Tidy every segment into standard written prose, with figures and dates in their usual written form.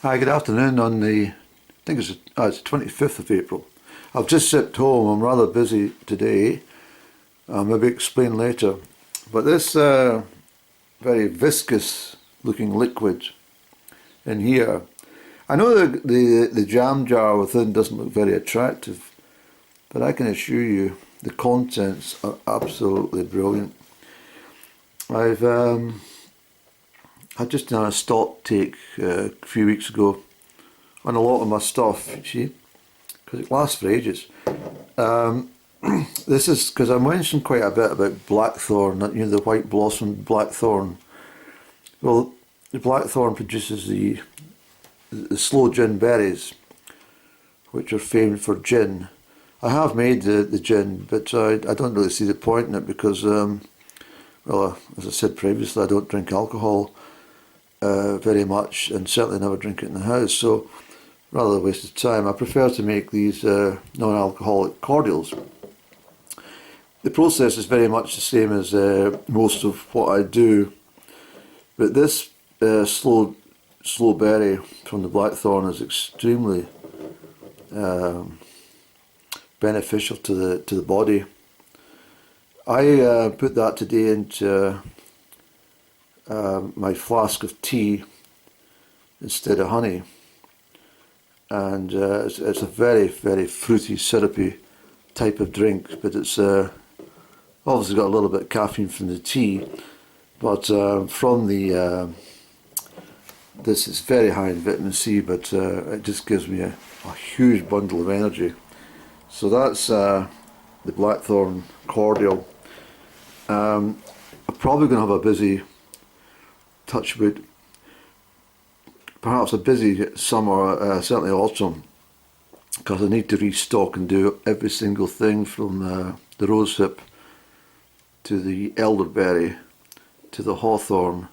Hi, good afternoon on I think it's the 25th of April. I've just sipped home. I'm rather busy today. I'll maybe explain later. But this very viscous looking liquid in here, I know the jam jar within doesn't look very attractive, but I can assure you the contents are absolutely brilliant. I just done a stock take a few weeks ago on a lot of my stuff, you see, because it lasts for ages. This is because I mentioned quite a bit about blackthorn, you know, the white blossom blackthorn. Well, the blackthorn produces the sloe gin berries, which are famed for gin. I have made the gin, but I don't really see the point in it because, well, as I said previously, I don't drink alcohol very much, and certainly never drink it in the house, so rather a waste of time. I prefer to make these non-alcoholic cordials. The process is very much the same as most of what I do, but this sloe berry from the blackthorn is extremely beneficial to the body. I put that today into my flask of tea instead of honey, and it's a very, very fruity, syrupy type of drink, but it's obviously got a little bit of caffeine from the tea, but from the this is very high in vitamin C, but it just gives me a huge bundle of energy. So that's the blackthorn cordial. I'm probably going to have a busy, touch wood, perhaps a busy summer, certainly autumn, because I need to restock and do every single thing from the rosehip to the elderberry to the hawthorn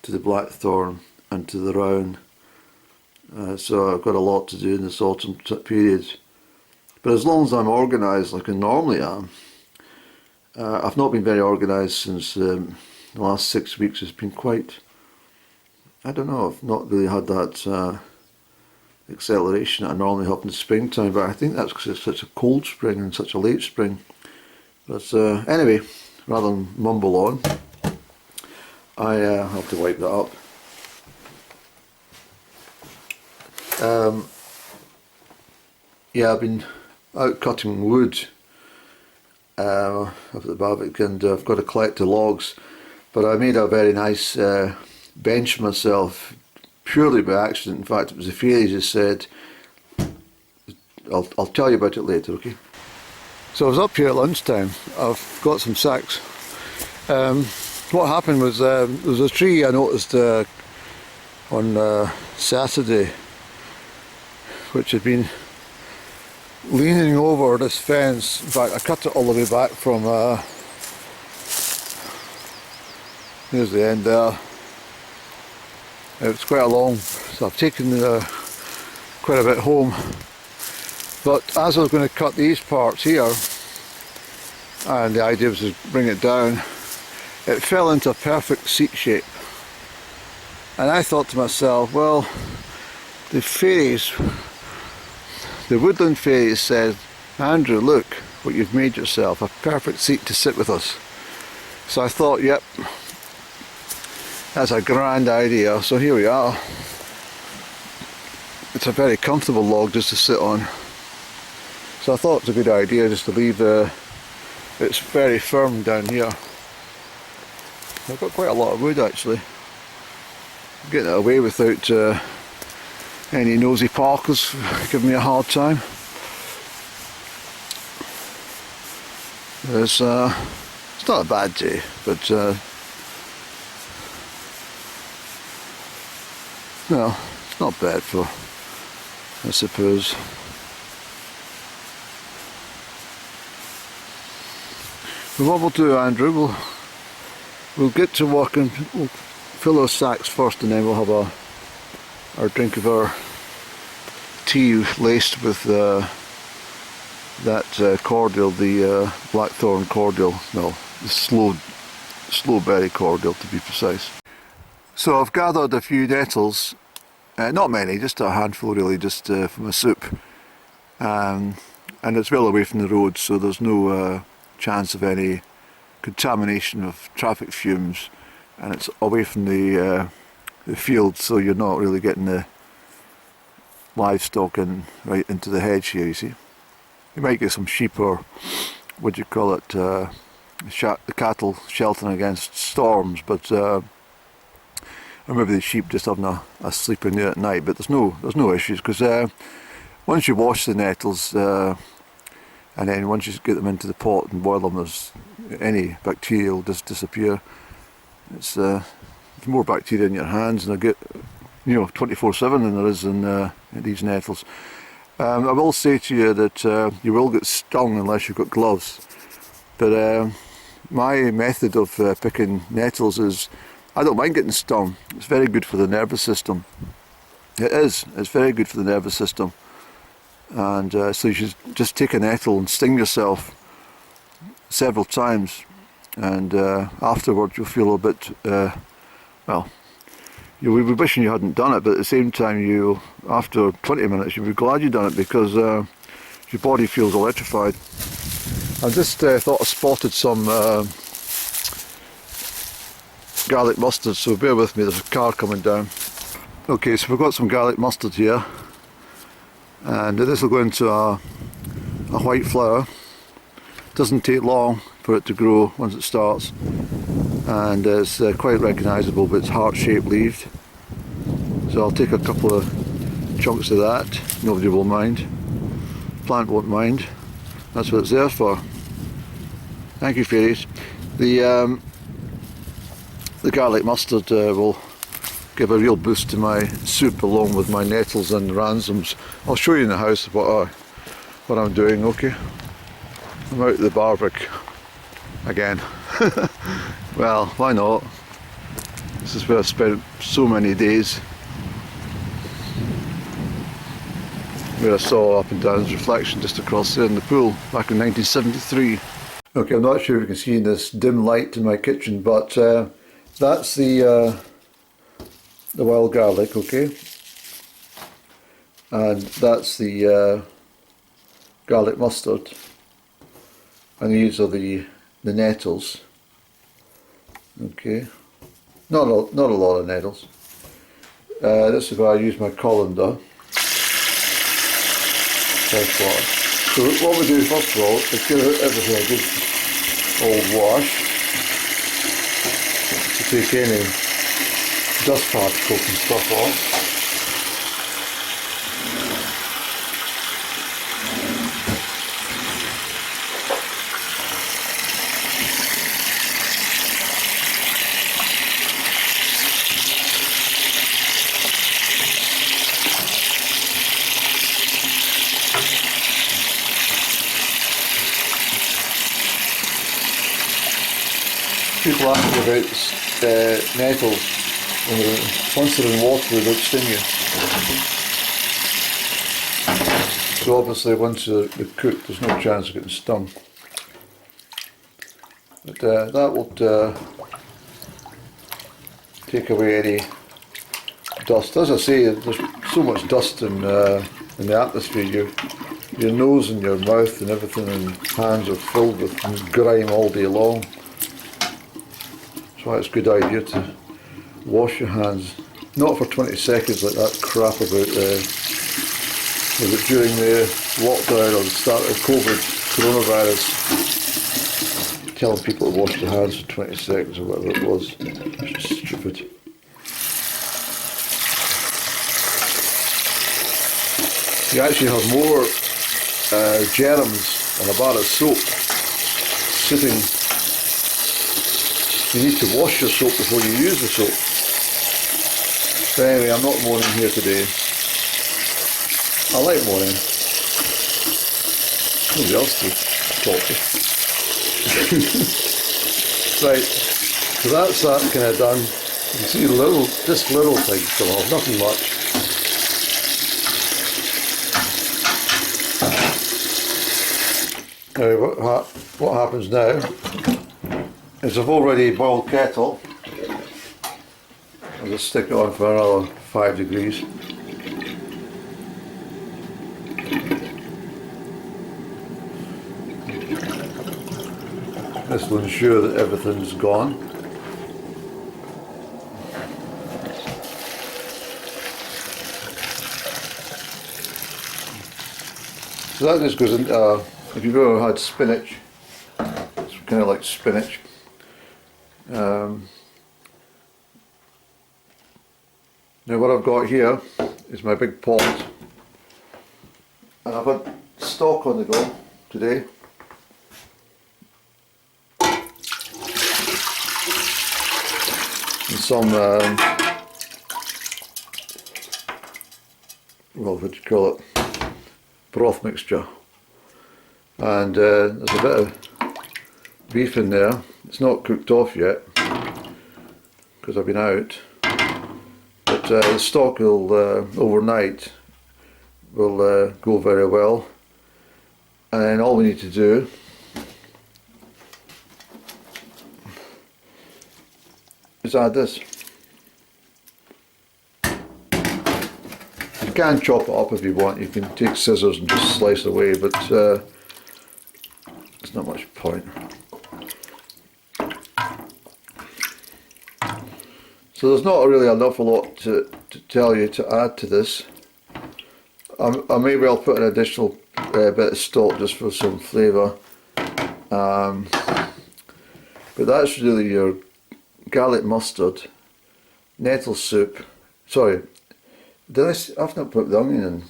to the blackthorn and to the rowan. So I've got a lot to do in this autumn period. But as long as I'm organised like I normally am, I've not been very organised since the last 6 weeks. It's been quite, I don't know, I've not really had that acceleration that I normally have in the springtime, but I think that's because it's such a cold spring and such a late spring. But anyway, rather than mumble on, I have to wipe that up. Yeah, I've been out cutting wood up at the Barwick, and I've got to collect the logs, but I made a very nice bench for myself purely by accident. In fact, it was the fairies who said, I'll tell you about it later, okay? So I was up here at lunchtime. I've got some sacks. What happened was there was a tree I noticed on Saturday, which had been leaning over this fence. In fact, I cut it all the way back from here's the end there. It's quite a long, so I've taken quite a bit home. But as I was going to cut these parts here, and the idea was to bring it down, it fell into a perfect seat shape. And I thought to myself, well, the fairies, the woodland fairies said, Andrew, look what you've made yourself, a perfect seat to sit with us. So I thought, yep, that's a grand idea. So here we are. It's a very comfortable log just to sit on. So I thought it was a good idea just to leave it's very firm down here. I've got quite a lot of wood actually. I'm getting it away without any nosy parkers giving me a hard time. It's not a bad day, but no, it's not bad for, I suppose. But what we'll do, Andrew, we'll get to work and we'll fill our sacks first, and then we'll have our drink of our tea laced with that cordial, the blackthorn cordial, no, the sloe berry cordial to be precise. So I've gathered a few nettles Not many, just a handful really, just for my soup. And it's well away from the road, so there's no chance of any contamination of traffic fumes, and it's away from the field, so you're not really getting the livestock in right into the hedge here, you see. You might get some sheep, or what do you call it, the cattle sheltering against storms, but or maybe the sheep just having a sleep in there at night. But there's no issues, because once you wash the nettles, and then once you get them into the pot and boil them, there's any bacteria will just disappear. It's more bacteria in your hands, and I get 24/7 than there is in these nettles. I will say to you that you will get stung unless you've got gloves. But my method of picking nettles is, I don't mind getting stung. It's very good for the nervous system. It is. It's very good for the nervous system. And so you should just take a nettle and sting yourself several times, and afterwards you'll feel a bit, well, you'll be wishing you hadn't done it, but at the same time, after 20 minutes you'll be glad you've done it, because your body feels electrified. I just thought I spotted some garlic mustard, so bear with me, there's a car coming down. Okay, so we've got some garlic mustard here, and this will go into a white flower. It doesn't take long for it to grow once it starts, and it's quite recognisable, but it's heart-shaped leaved. So I'll take a couple of chunks of that, nobody will mind. The plant won't mind, that's what it's there for. Thank you, fairies. The garlic mustard will give a real boost to my soup, along with my nettles and ransoms. I'll show you in the house what I'm doing, okay? I'm out at the barbic again. Well, why not? This is where I've spent so many days, where I saw Up and Down's reflection just across there in the pool back in 1973. Okay, I'm not sure if you can see in this dim light in my kitchen, but that's the wild garlic, okay? And that's the garlic mustard, and these are the nettles. Okay, not a lot of nettles. This is where I use my colander. So what we do first of all is give everything a good old wash to take any dust particles and stuff off. People ask me about nettles, once they're in water they don't sting you. So obviously once they're cooked there's no chance of getting stung. But that will take away any dust. As I say, there's so much dust in the atmosphere. Your nose and your mouth and everything and hands are filled with grime all day long. That's why it's a good idea to wash your hands, not for 20 seconds like that crap about was it during the lockdown or the start of COVID, coronavirus, telling people to wash their hands for 20 seconds or whatever it was. Stupid. You actually have more germs in a bar of soap sitting. You need to wash your soap before you use the soap. But anyway, I'm not moaning here today. I like moaning. Nobody else to talk to. Right, so that's that kind of done. You can see just little things come off, nothing much. Now, what happens now is I've already boiled kettle. I'll just stick it on for another 5 degrees. This will ensure that everything's gone. So that just goes into, if you've ever had spinach, it's kind of like spinach. Now what I've got here is my big pot, and I've had stock on the go today. And some, well, what do you call it? Broth mixture. And there's a bit of beef in there. It's not cooked off yet because I've been out. But the stock will overnight will go very well. And then all we need to do is add this. You can chop it up if you want. You can take scissors and just slice away, but there's not much point. So there's not really an awful lot to tell you to add to this. I may well put an additional bit of stock just for some flavour. But that's really your garlic mustard, nettle soup. Sorry, I've not put the onion in.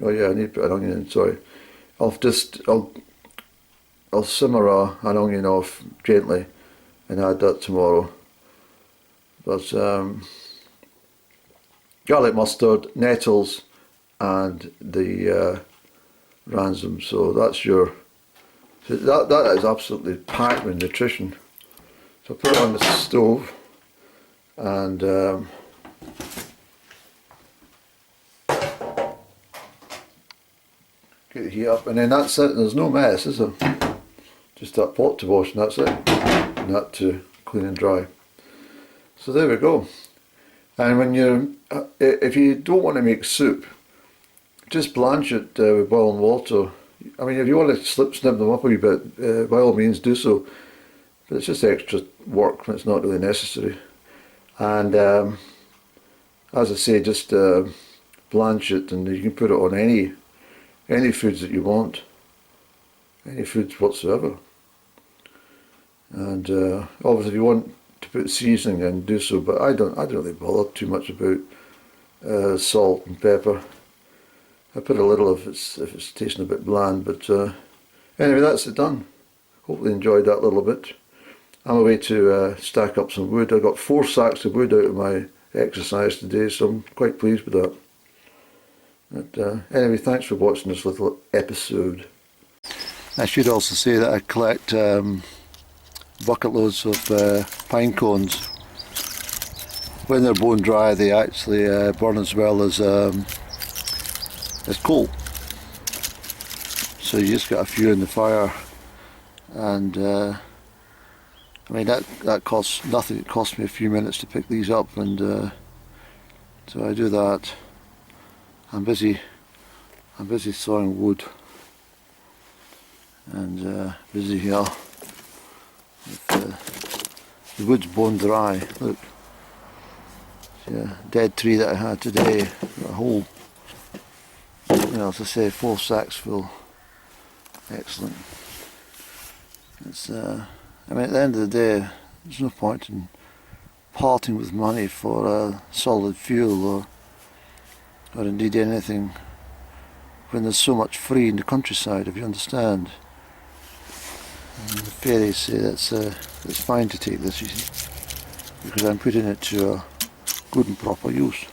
Oh yeah, I need to put an onion in, sorry. I'll simmer an onion off gently and add that tomorrow. But garlic mustard, nettles, and the ransom. So that's your. So that is absolutely packed with nutrition. So put it on the stove and get the heat up, and then that's it. There's no mess, is there? Just that pot to wash, and that's it. And that to clean and dry. So there we go. And when you, if you don't want to make soup, just blanch it with boiling water. I mean, if you want to snip them up a wee bit, by all means do so. But it's just extra work when it's not really necessary. And as I say, just blanch it, and you can put it on any foods that you want, any foods whatsoever. And obviously, if you want to put seasoning in, do so. But I don't really bother too much about salt and pepper. I put a little if it's tasting a bit bland. But anyway, that's it done. Hopefully, enjoyed that little bit. I'm away to stack up some wood. I got 4 sacks of wood out of my exercise today, so I'm quite pleased with that. But anyway, thanks for watching this little episode. I should also say that I collect bucket loads of pine cones. When they're bone dry, they actually burn as well as coal. So you just got a few in the fire, and I mean that costs nothing. It cost me a few minutes to pick these up, and so I do that. I'm busy sawing wood, and busy here. The wood's bone dry. Look, yeah, dead tree that I had today. A whole, as I say, 4 sacks full. Excellent. It's I mean, at the end of the day, there's no point in parting with money for solid fuel or indeed anything when there's so much free in the countryside, if you understand. And the fairies say it's fine to take this, you see, because I'm putting it to a good and proper use.